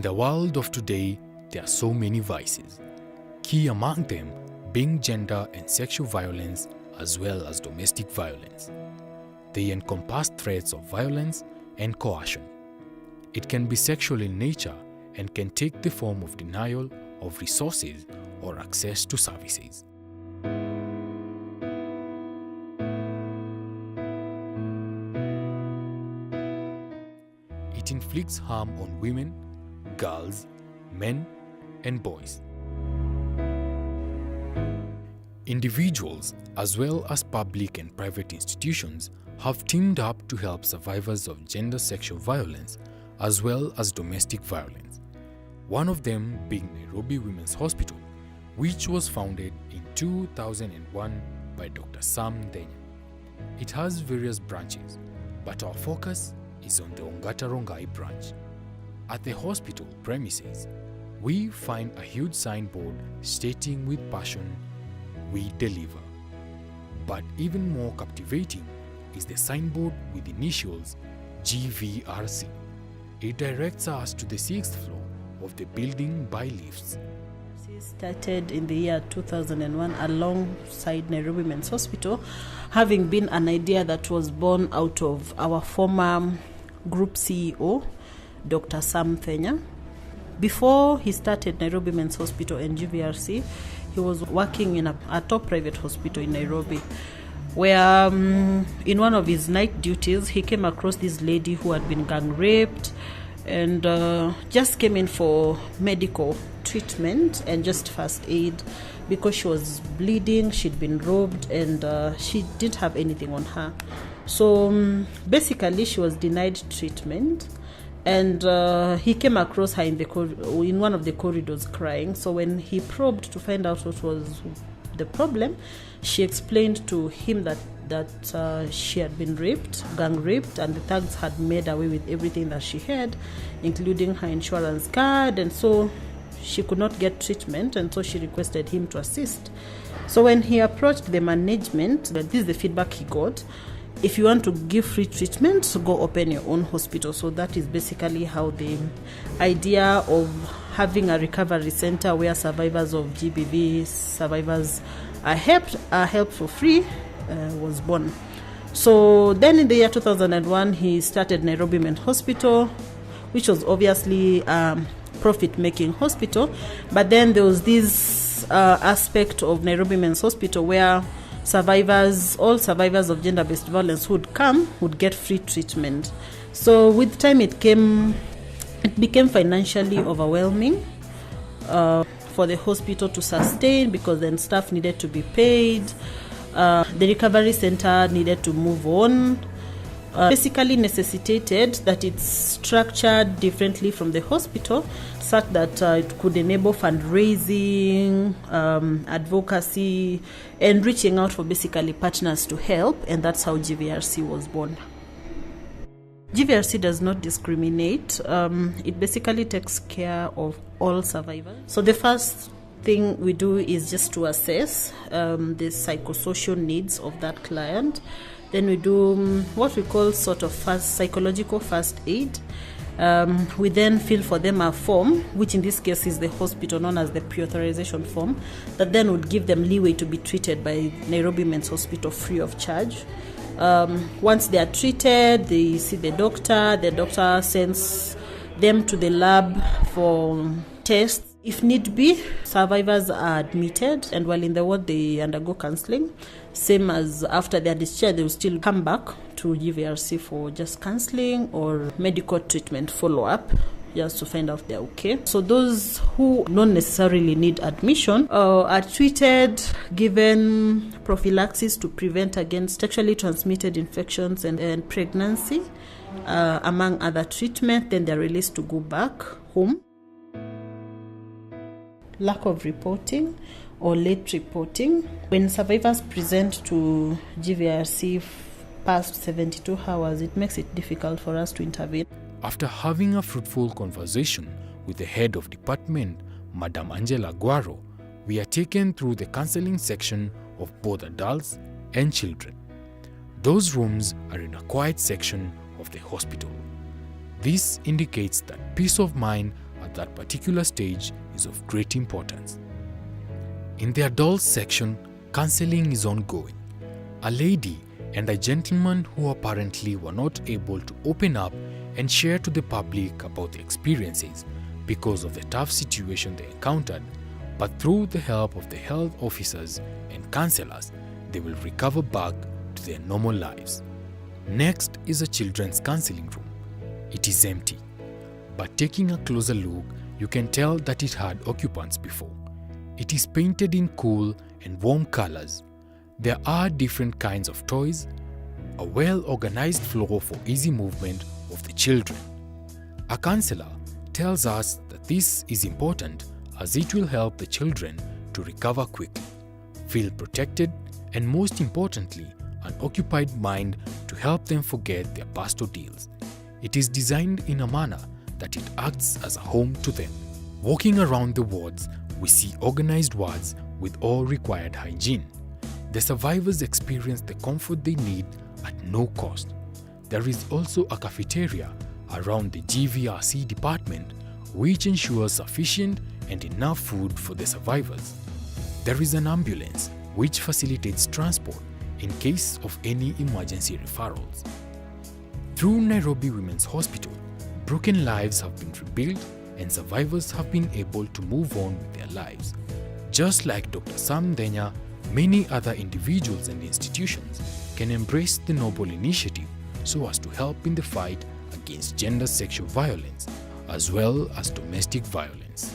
the world of today, there are so many vices, key among them being gender and sexual violence as well as domestic violence. They encompass threats of violence and coercion. It can be sexual in nature and can take the form of denial of resources or access to services. It inflicts harm on women, girls, men, and boys. Individuals, as well as public and private institutions, have teamed up to help survivors of gender sexual violence as well as domestic violence. One of them being Nairobi Women's Hospital, which was founded in 2001 by Dr. Sam Thenya. It has various branches, but our focus is on the Ongata Rongai branch. At the hospital premises, we find a huge signboard stating with passion, "We deliver." But even more captivating is the signboard with initials GVRC. It directs us to the 6th floor of the building by lifts. It started in the year 2001 alongside Nairobi Women's Hospital, having been an idea that was born out of our former group CEO, Dr. Sam Thenya. Before he started Nairobi Women's Hospital and GVRC, he was working in a top private hospital in Nairobi, where in one of his night duties, he came across this lady who had been gang raped and just came in for medical treatment and just first aid because she was bleeding, she'd been robbed, and she didn't have anything on her. So basically, she was denied treatment, and he came across her in one of the corridors crying. So when he probed to find out what was the problem, she explained to him that she had been gang raped, and the thugs had made away with everything that she had, including her insurance card, and so she could not get treatment, and so she requested him to assist. So when he approached the management, this is the feedback he got: if you want to give free treatment, go open your own hospital. So that is basically how the idea of having a recovery center where survivors of GBV survivors are helped for free was born. So then in the year 2001, he started Nairobi Women's Hospital, which was obviously profit-making hospital. But then there was this aspect of Nairobi Women's Hospital where all survivors of gender-based violence would get free treatment. So with time it became financially overwhelming for the hospital to sustain, because then staff needed to be paid. The recovery center needed to move on. Basically necessitated that it's structured differently from the hospital, such that it could enable fundraising, advocacy, and reaching out for basically partners to help, and that's how GVRC was born. GVRC does not discriminate. It basically takes care of all survivors. So the first thing we do is just to assess the psychosocial needs of that client. Then we do what we call sort of psychological first aid. We then fill for them a form, which in this case is the hospital known as the pre-authorization form, that then would give them leeway to be treated by Nairobi Men's Hospital free of charge. Once they are treated, they see the doctor sends them to the lab for tests. If need be, survivors are admitted, and while in the ward they undergo counselling. Same as after their discharge, they will still come back to GVRC for just counselling or medical treatment follow-up, just to find out they're okay. So those who don't necessarily need admission are treated, given prophylaxis to prevent against sexually transmitted infections and pregnancy, among other treatment. Then they're released to go back home. Lack of reporting or late reporting. When survivors present to GVRC past 72 hours, it makes it difficult for us to intervene. After having a fruitful conversation with the head of department, Madam Angela Guaro, we are taken through the counseling section of both adults and children. Those rooms are in a quiet section of the hospital. This indicates that peace of mind at that particular stage is of great importance. In the adults section, counseling is ongoing. A lady and a gentleman who apparently were not able to open up and share to the public about their experiences because of the tough situation they encountered, but through the help of the health officers and counselors, they will recover back to their normal lives. Next is a children's counseling room. It is empty, but taking a closer look, you can tell that it had occupants before. It is painted in cool and warm colors. There are different kinds of toys, a well-organized floor for easy movement of the children. A counselor tells us that this is important as it will help the children to recover quickly, feel protected, and most importantly, an occupied mind to help them forget their past ordeals. It is designed in a manner that it acts as a home to them. Walking around the wards, we see organized wards with all required hygiene. The survivors experience the comfort they need at no cost. There is also a cafeteria around the GVRC department which ensures sufficient and enough food for the survivors. There is an ambulance which facilitates transport in case of any emergency referrals. Through Nairobi Women's Hospital, broken lives have been rebuilt and survivors have been able to move on with their lives. Just like Dr. Sam Denya, many other individuals and institutions can embrace the noble initiative so as to help in the fight against gender sexual violence as well as domestic violence.